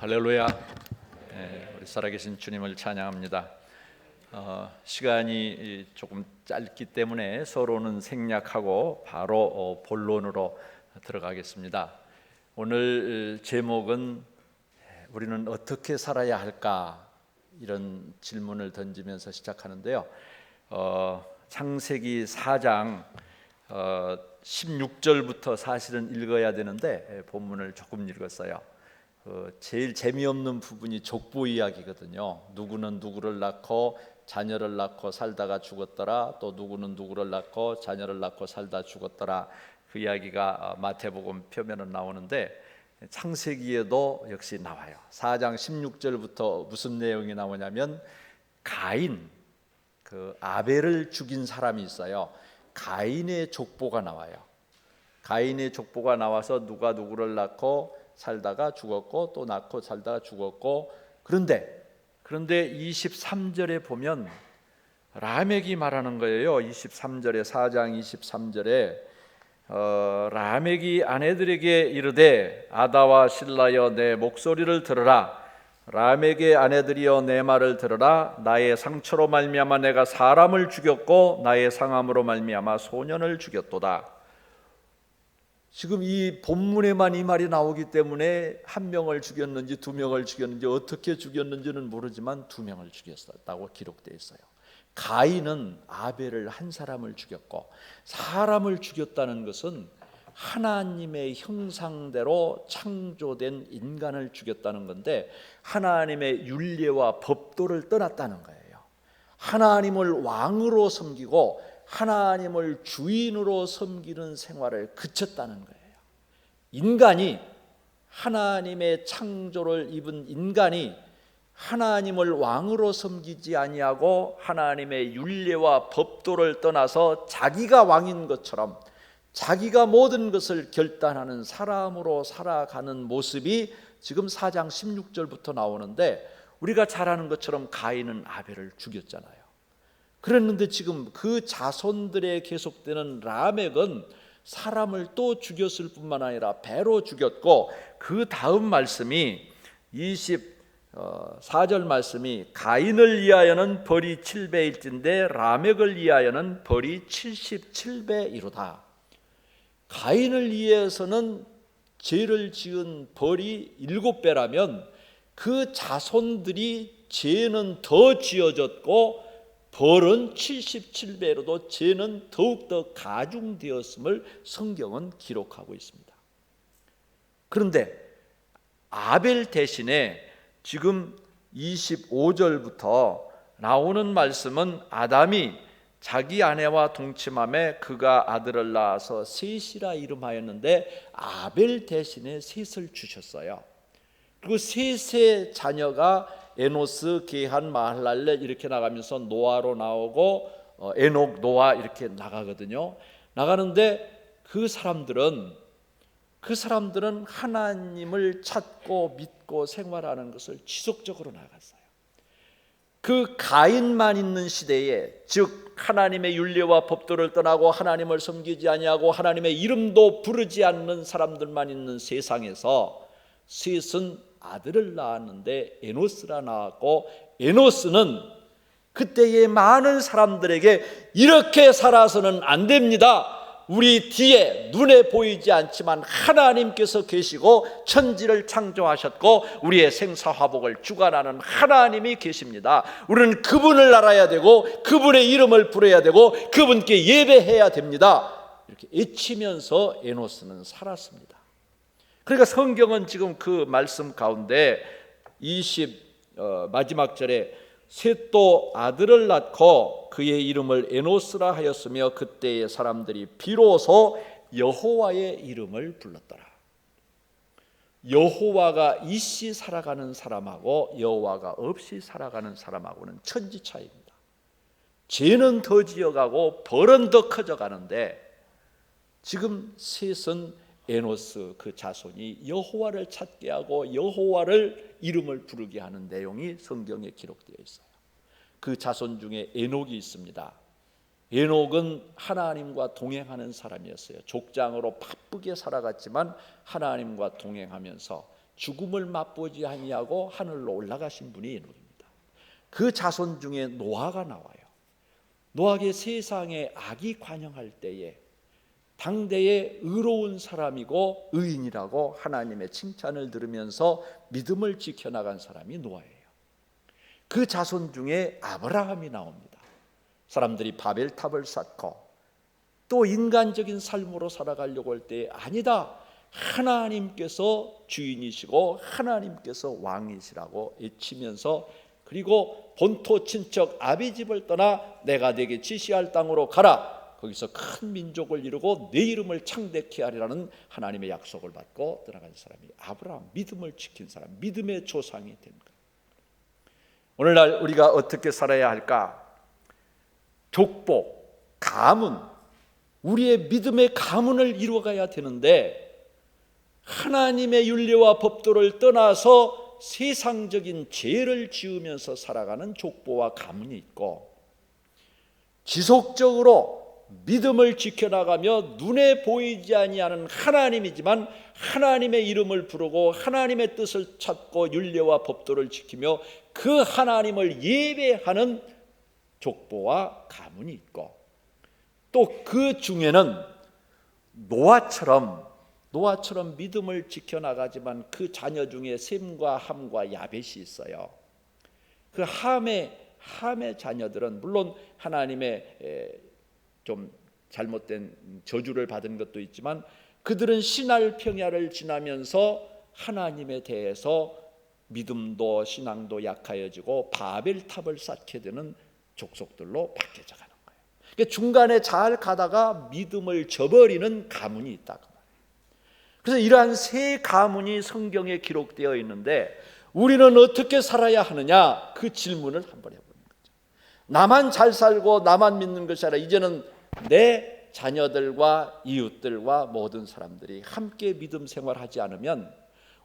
할렐루야. 우리 살아계신 주님을 찬양합니다. 시간이 조금 짧기 때문에 서로는 생략하고 바로 본론으로 들어가겠습니다. 오늘 제목은 우리는 어떻게 살아야 할까, 이런 질문을 던지면서 시작하는데요. 창세기 4장 16절부터 사실은 읽어야 되는데 본문을 조금 읽었어요. 제일 재미없는 부분이 족보 이야기거든요. 누구는 누구를 낳고 자녀를 낳고 살다가 죽었더라, 또 누구는 누구를 낳고 자녀를 낳고 살다 죽었더라. 그 이야기가 마태복음 표면에 나오는데 창세기에도 역시 나와요. 4장 16절부터 무슨 내용이 나오냐면 가인, 그 아벨을 죽인 사람이 있어요. 가인의 족보가 나와요. 가인의 족보가 나와서 누가 누구를 낳고 살다가 죽었고 또 낳고 살다가 죽었고, 그런데 23절에 보면 라멕이 말하는 거예요. 23절에 4장 23절에 라멕이 아내들에게 이르되 아다와 실라여 내 목소리를 들으라. 라멕의 아내들이여 내 말을 들으라. 나의 상처로 말미암아 내가 사람을 죽였고 나의 상함으로 말미암아 소년을 죽였도다. 지금 이 본문에만 이 말이 나오기 때문에 한 명을 죽였는지 두 명을 죽였는지 어떻게 죽였는지는 모르지만 두 명을 죽였다고 기록되어 있어요. 가인은 아벨을 한 사람을 죽였고, 사람을 죽였다는 것은 하나님의 형상대로 창조된 인간을 죽였다는 건데, 하나님의 율례와 법도를 떠났다는 거예요. 하나님을 왕으로 섬기고 하나님을 주인으로 섬기는 생활을 그쳤다는 거예요. 인간이, 하나님의 창조를 입은 인간이 하나님을 왕으로 섬기지 아니하고 하나님의 율례와 법도를 떠나서 자기가 왕인 것처럼 자기가 모든 것을 결단하는 사람으로 살아가는 모습이 지금 4장 16절부터 나오는데, 우리가 잘 아는 것처럼 가인은 아벨을 죽였잖아요. 그랬는데 지금 그 자손들에 계속되는 라멕은 사람을 또 죽였을 뿐만 아니라 배로 죽였고, 그 다음 말씀이 24절 말씀이 가인을 위하여는 벌이 7배일진데 라멕을 위하여는 벌이 77배이로다. 가인을 위해서는 죄를 지은 벌이 7배라면 그 자손들이 죄는 더 지어졌고 벌은 77배로도 죄는 더욱더 가중되었음을 성경은 기록하고 있습니다. 그런데 아벨 대신에 지금 25절부터 나오는 말씀은 아담이 자기 아내와 동침함에 그가 아들을 낳아서 셋이라 이름하였는데 아벨 대신에 셋을 주셨어요. 그리고 셋의 자녀가 에노스, 게한, 마할랄렛 이렇게 나가면서 노아로 나오고 에녹, 노아 이렇게 나가거든요. 나가는데 그 사람들은 하나님을 찾고 믿고 생활하는 것을 지속적으로 나갔어요. 그 가인만 있는 시대에, 즉 하나님의 율례와 법도를 떠나고 하나님을 섬기지 아니하고 하나님의 이름도 부르지 않는 사람들만 있는 세상에서 셋은 아들을 낳았는데 에노스라 나왔고, 에노스는 그때의 많은 사람들에게 이렇게 살아서는 안 됩니다. 우리 뒤에 눈에 보이지 않지만 하나님께서 계시고 천지를 창조하셨고 우리의 생사화복을 주관하는 하나님이 계십니다. 우리는 그분을 알아야 되고 그분의 이름을 부르어야 되고 그분께 예배해야 됩니다. 이렇게 외치면서 에노스는 살았습니다. 그러니까 성경은 지금 그 말씀 가운데 마지막 절에 셋도 아들을 낳고 그의 이름을 에노스라 하였으며 그때의 사람들이 비로소 여호와의 이름을 불렀더라. 여호와가 있이 살아가는 사람하고 여호와가 없이 살아가는 사람하고는 천지 차이입니다. 죄는 더 지어가고 벌은 더 커져가는데 지금 셋은 에노스 그 자손이 여호와를 찾게 하고 여호와를 이름을 부르게 하는 내용이 성경에 기록되어 있어요. 그 자손 중에 에녹이 있습니다. 에녹은 하나님과 동행하는 사람이었어요. 족장으로 바쁘게 살아갔지만 하나님과 동행하면서 죽음을 맛보지 아니하고 하늘로 올라가신 분이 에녹입니다. 그 자손 중에 노아가 나와요. 노아의 세상에 악이 관영할 때에 당대의 의로운 사람이고 의인이라고 하나님의 칭찬을 들으면서 믿음을 지켜나간 사람이 노아예요. 그 자손 중에 아브라함이 나옵니다. 사람들이 바벨탑을 쌓고 또 인간적인 삶으로 살아가려고 할 때 아니다, 하나님께서 주인이시고 하나님께서 왕이시라고 외치면서 그리고 본토 친척 아비집을 떠나 내가 네게 지시할 땅으로 가라. 거기서 큰 민족을 이루고 내 이름을 창대케 하리라는 하나님의 약속을 받고 떠나간 사람이 아브라함, 믿음을 지킨 사람, 믿음의 조상이 된 거예요. 오늘날 우리가 어떻게 살아야 할까? 족보, 가문, 우리의 믿음의 가문을 이루어가야 되는데 하나님의 윤리와 법도를 떠나서 세상적인 죄를 지으면서 살아가는 족보와 가문이 있고, 지속적으로 믿음을 지켜나가며 눈에 보이지 아니하는 하나님이지만 하나님의 이름을 부르고 하나님의 뜻을 찾고 윤례와 법도를 지키며 그 하나님을 예배하는 족보와 가문이 있고, 또 그 중에는 노아처럼 믿음을 지켜나가지만 그 자녀 중에 셈과 함과 야벳이 있어요. 그 함의 자녀들은 물론 하나님의 좀 잘못된 저주를 받은 것도 있지만 그들은 신할 평야를 지나면서 하나님에 대해서 믿음도 신앙도 약하여지고 바벨탑을 쌓게 되는 족속들로 바뀌어져 가는 거예요. 그러니까 중간에 잘 가다가 믿음을 저버리는 가문이 있다. 그래서 이러한 세 가문이 성경에 기록되어 있는데 우리는 어떻게 살아야 하느냐? 그 질문을 한번 해보는 거죠. 나만 잘 살고 나만 믿는 것이 아니라 이제는 내 자녀들과 이웃들과 모든 사람들이 함께 믿음 생활하지 않으면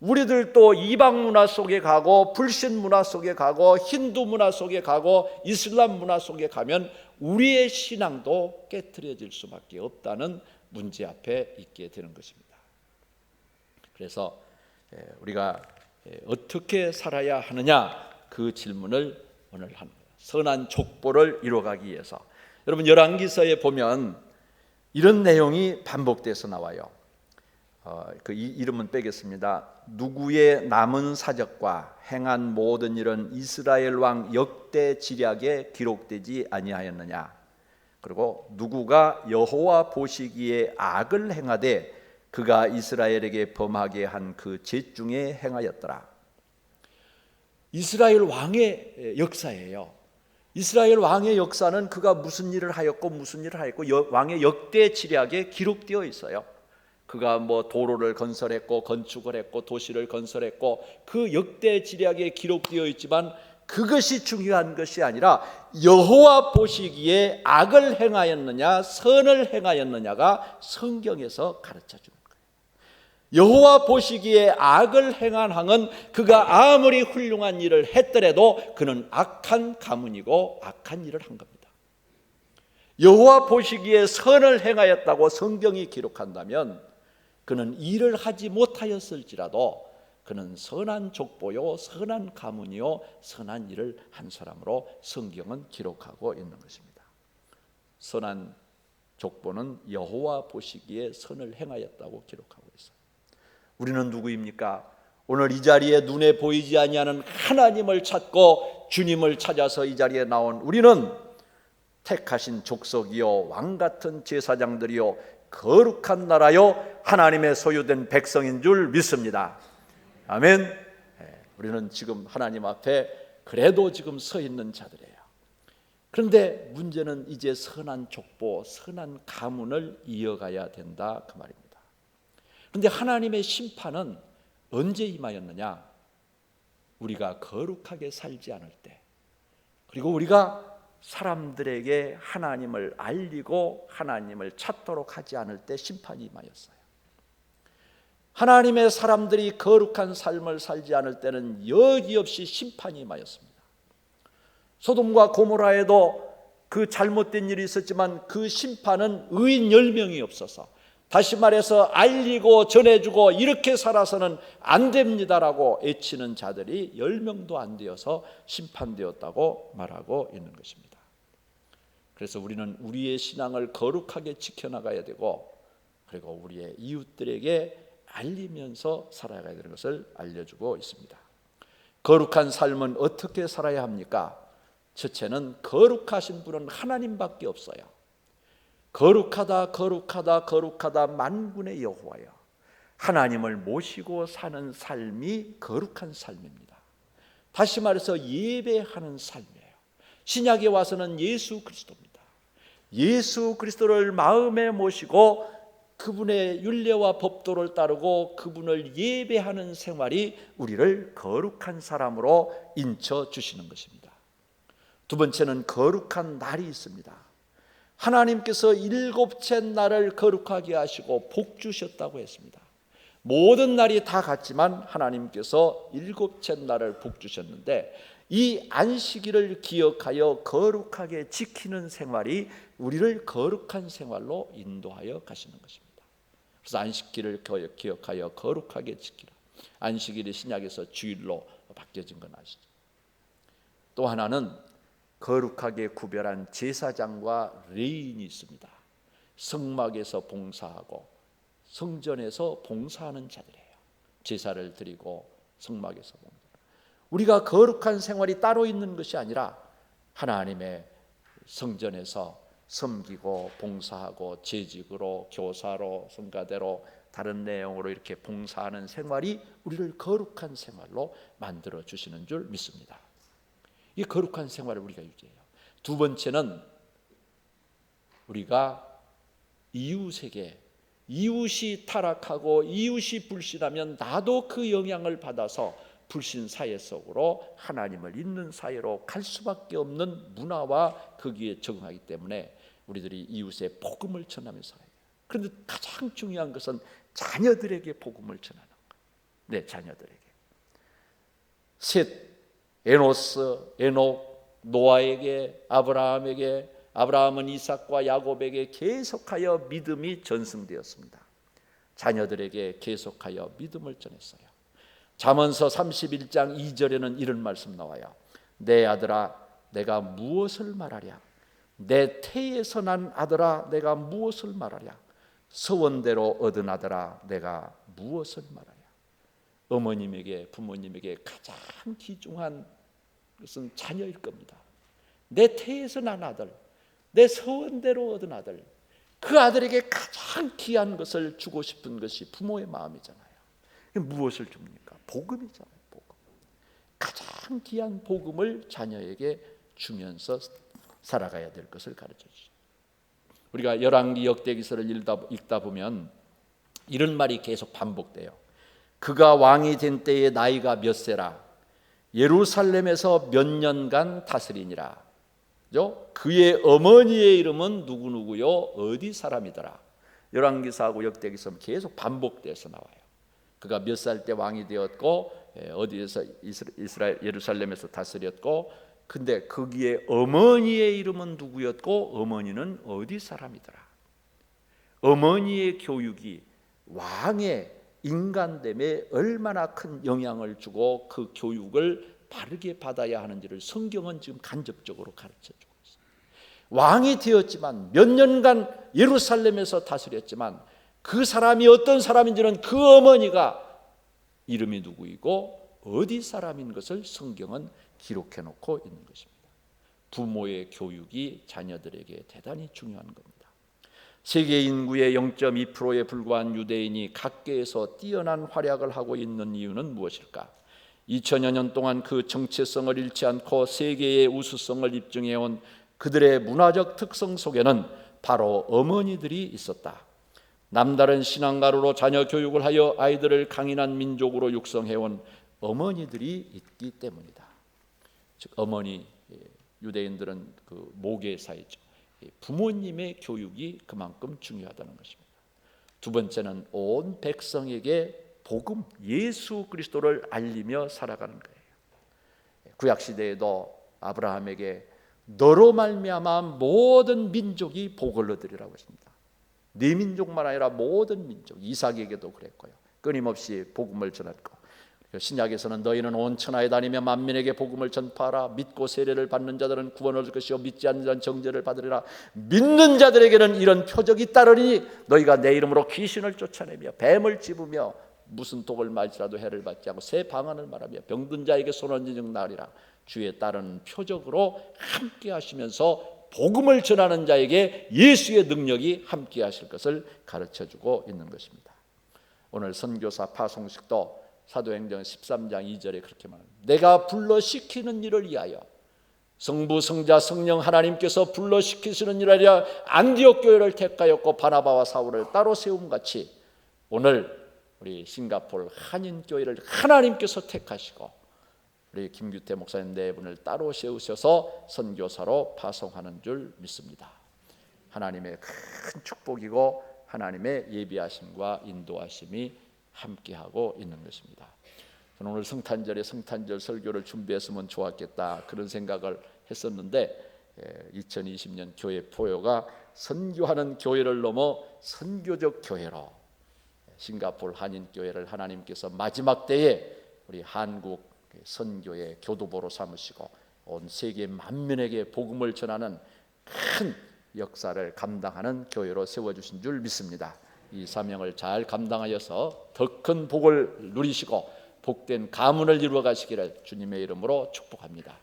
우리들도 이방 문화 속에 가고 불신 문화 속에 가고 힌두 문화 속에 가고 이슬람 문화 속에 가면 우리의 신앙도 깨트려질 수밖에 없다는 문제 앞에 있게 되는 것입니다. 그래서 우리가 어떻게 살아야 하느냐, 그 질문을 오늘 하는 거예요. 선한 족보를 이루어가기 위해서. 여러분 열왕기서에 보면 이런 내용이 반복돼서 나와요. 그 이름은 빼겠습니다. 누구의 남은 사적과 행한 모든 일은 이스라엘 왕 역대 지략에 기록되지 아니하였느냐. 그리고 누구가 여호와 보시기에 악을 행하되 그가 이스라엘에게 범하게 한 그 죄 중에 행하였더라. 이스라엘 왕의 역사예요. 이스라엘 왕의 역사는 그가 무슨 일을 하였고 왕의 역대 지략에 기록되어 있어요. 그가 뭐 도로를 건설했고 건축을 했고 도시를 건설했고 그 역대 지략에 기록되어 있지만 그것이 중요한 것이 아니라 여호와 보시기에 악을 행하였느냐 선을 행하였느냐가 성경에서 가르쳐 줍니다. 여호와 보시기에 악을 행한 왕은 그가 아무리 훌륭한 일을 했더라도 그는 악한 가문이고 악한 일을 한 겁니다. 여호와 보시기에 선을 행하였다고 성경이 기록한다면 그는 일을 하지 못하였을지라도 그는 선한 족보요 선한 가문이요 선한 일을 한 사람으로 성경은 기록하고 있는 것입니다. 선한 족보는 여호와 보시기에 선을 행하였다고 기록하고 있어요. 우리는 누구입니까? 오늘 이 자리에 눈에 보이지 아니하는 하나님을 찾고 주님을 찾아서 이 자리에 나온 우리는 택하신 족속이요 왕같은 제사장들이요 거룩한 나라요 하나님의 소유된 백성인 줄 믿습니다. 아멘. 우리는 지금 하나님 앞에 그래도 지금 서 있는 자들이에요. 그런데 문제는 이제 선한 족보, 선한 가문을 이어가야 된다 그 말입니다. 그런데 하나님의 심판은 언제 임하였느냐? 우리가 거룩하게 살지 않을 때, 그리고 우리가 사람들에게 하나님을 알리고 하나님을 찾도록 하지 않을 때 심판이 임하였어요. 하나님의 사람들이 거룩한 삶을 살지 않을 때는 여지없이 심판이 임하였습니다. 소돔과 고모라에도 그 잘못된 일이 있었지만 그 심판은 의인 10명이 없어서 다시 말해서 알리고 전해주고 이렇게 살아서는 안 됩니다라고 애치는 자들이 10명도 안 되어서 심판되었다고 말하고 있는 것입니다. 그래서 우리는 우리의 신앙을 거룩하게 지켜나가야 되고, 그리고 우리의 이웃들에게 알리면서 살아가야 되는 것을 알려주고 있습니다. 거룩한 삶은 어떻게 살아야 합니까? 첫째는 거룩하신 분은 하나님밖에 없어요. 거룩하다 거룩하다 거룩하다 만군의 여호와여. 하나님을 모시고 사는 삶이 거룩한 삶입니다. 다시 말해서 예배하는 삶이에요. 신약에 와서는 예수 그리스도입니다. 예수 그리스도를 마음에 모시고 그분의 율례와 법도를 따르고 그분을 예배하는 생활이 우리를 거룩한 사람으로 인쳐 주시는 것입니다. 두 번째는 거룩한 날이 있습니다. 하나님께서 7째 날을 거룩하게 하시고 복 주셨다고 했습니다. 모든 날이 다 같지만 하나님께서 7째 날을 복 주셨는데, 이 안식일을 기억하여 거룩하게 지키는 생활이 우리를 거룩한 생활로 인도하여 가시는 것입니다. 그래서 안식일을 기억하여 거룩하게 지키라. 안식일이 신약에서 주일로 바뀌어진 건 아시죠? 또 하나는 거룩하게 구별한 제사장과 레인이 있습니다. 성막에서 봉사하고 성전에서 봉사하는 자들이에요. 제사를 드리고 성막에서 봉사. 우리가 거룩한 생활이 따로 있는 것이 아니라 하나님의 성전에서 섬기고 봉사하고 재직으로 교사로 성가대로 다른 내용으로 이렇게 봉사하는 생활이 우리를 거룩한 생활로 만들어 주시는 줄 믿습니다. 이 거룩한 생활을 우리가 유지해요. 두 번째는 우리가 이웃에게, 이웃이 타락하고 이웃이 불신하면 나도 그 영향을 받아서 불신 사회 속으로 하나님을 잊는 사회로 갈 수밖에 없는 문화와 거기에 적응하기 때문에 우리들이 이웃에 복음을 전하면서 살아야 돼요. 그런데 가장 중요한 것은 자녀들에게 복음을 전하는 거예요. 네, 자녀들에게. 셋, 에노스, 에녹, 노아에게, 아브라함에게, 아브라함은 이삭과 야곱에게 계속하여 믿음이 전승되었습니다. 자녀들에게 계속하여 믿음을 전했어요. 잠언서 31장 2절에는 이런 말씀 나와요. 내 아들아 내가 무엇을 말하랴? 내 태에서 난 아들아 내가 무엇을 말하랴? 서원대로 얻은 아들아 내가 무엇을 말하랴? 어머님에게, 부모님에게 가장 귀중한 것은 자녀일 겁니다. 내 태에서 난 아들, 내 서원대로 얻은 아들, 그 아들에게 가장 귀한 것을 주고 싶은 것이 부모의 마음이잖아요. 무엇을 줍니까? 복음이잖아요. 복음. 가장 귀한 복음을 자녀에게 주면서 살아가야 될 것을 가르쳐주죠. 우리가 열왕기 역대기서를 읽다 보면 이런 말이 계속 반복돼요. 그가 왕이 된 때의 나이가 몇 세라? 예루살렘에서 몇 년간 다스리니라. 그의 어머니의 이름은 누구누구요? 어디 사람이더라? 열왕기서하고 역대기서는 계속 반복돼서 나와요. 그가 몇 살 때 왕이 되었고 어디에서 이스라엘 예루살렘에서 다스렸고, 근데 거기에 어머니의 이름은 누구였고 어머니는 어디 사람이더라. 어머니의 교육이 왕의 인간됨에 얼마나 큰 영향을 주고 그 교육을 바르게 받아야 하는지를 성경은 지금 간접적으로 가르쳐주고 있습니다. 왕이 되었지만 몇 년간 예루살렘에서 다스렸지만 그 사람이 어떤 사람인지는 그 어머니가 이름이 누구이고 어디 사람인 것을 성경은 기록해 놓고 있는 것입니다. 부모의 교육이 자녀들에게 대단히 중요한 겁니다. 세계 인구의 0.2%에 불과한 유대인이 각계에서 뛰어난 활약을 하고 있는 이유는 무엇일까? 2000여 년 동안 그 정체성을 잃지 않고 세계의 우수성을 입증해온 그들의 문화적 특성 속에는 바로 어머니들이 있었다. 남다른 신앙가루로 자녀 교육을 하여 아이들을 강인한 민족으로 육성해온 어머니들이 있기 때문이다. 즉 어머니, 유대인들은 그 모계사이죠. 부모님의 교육이 그만큼 중요하다는 것입니다. 두 번째는 온 백성에게 복음, 예수 그리스도를 알리며 살아가는 거예요. 구약 시대에도 아브라함에게 너로 말미암아 모든 민족이 복을 얻으리라고 했습니다. 네 민족만 아니라 모든 민족, 이삭에게도 그랬고요. 끊임없이 복음을 전했고, 신약에서는 너희는 온 천하에 다니며 만민에게 복음을 전파하라. 믿고 세례를 받는 자들은 구원을 얻을 것이요 믿지 않는 자는 정죄를 받으리라. 믿는 자들에게는 이런 표적이 따르니 너희가 내 이름으로 귀신을 쫓아내며 뱀을 찝으며 무슨 독을 맞을지라도 해를 받지 않고 새 방언을 말하며 병든 자에게 손 얹은 즉 나으리라. 주에 따르는 표적으로 함께 하시면서 복음을 전하는 자에게 예수의 능력이 함께 하실 것을 가르쳐주고 있는 것입니다. 오늘 선교사 파송식도 사도행전 13장 2절에 그렇게 말합니다. 내가 불러시키는 일을 위하여, 성부 성자 성령 하나님께서 불러시키시는 일을 위하여 안디옥 교회를 택하였고 바나바와 사울을 따로 세움같이 오늘 우리 싱가포르 한인교회를 하나님께서 택하시고 우리 김규태 목사님 네 분을 따로 세우셔서 선교사로 파송하는 줄 믿습니다. 하나님의 큰 축복이고 하나님의 예비하심과 인도하심이 함께하고 있는 것입니다. 저는 오늘 성탄절에 성탄절 설교를 준비했으면 좋았겠다 그런 생각을 했었는데 2020년 교회 포효가 선교하는 교회를 넘어 선교적 교회로 싱가포르 한인교회를 하나님께서 마지막 때에 우리 한국 선교의 교도보로 삼으시고 온 세계 만민에게 복음을 전하는 큰 역사를 감당하는 교회로 세워주신 줄 믿습니다. 이 사명을 잘 감당하여서 더 큰 복을 누리시고 복된 가문을 이루어 가시기를 주님의 이름으로 축복합니다.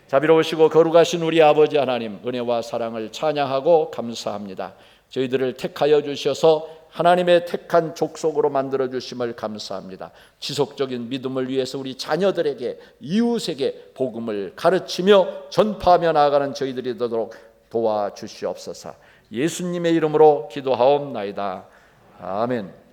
자비로우시고 거룩하신 우리 아버지 하나님, 은혜와 사랑을 찬양하고 감사합니다. 저희들을 택하여 주셔서 하나님의 택한 족속으로 만들어 주심을 감사합니다. 지속적인 믿음을 위해서 우리 자녀들에게, 이웃에게 복음을 가르치며 전파하며 나아가는 저희들이 되도록 도와주시옵소서. 예수님의 이름으로 기도하옵나이다. 아멘.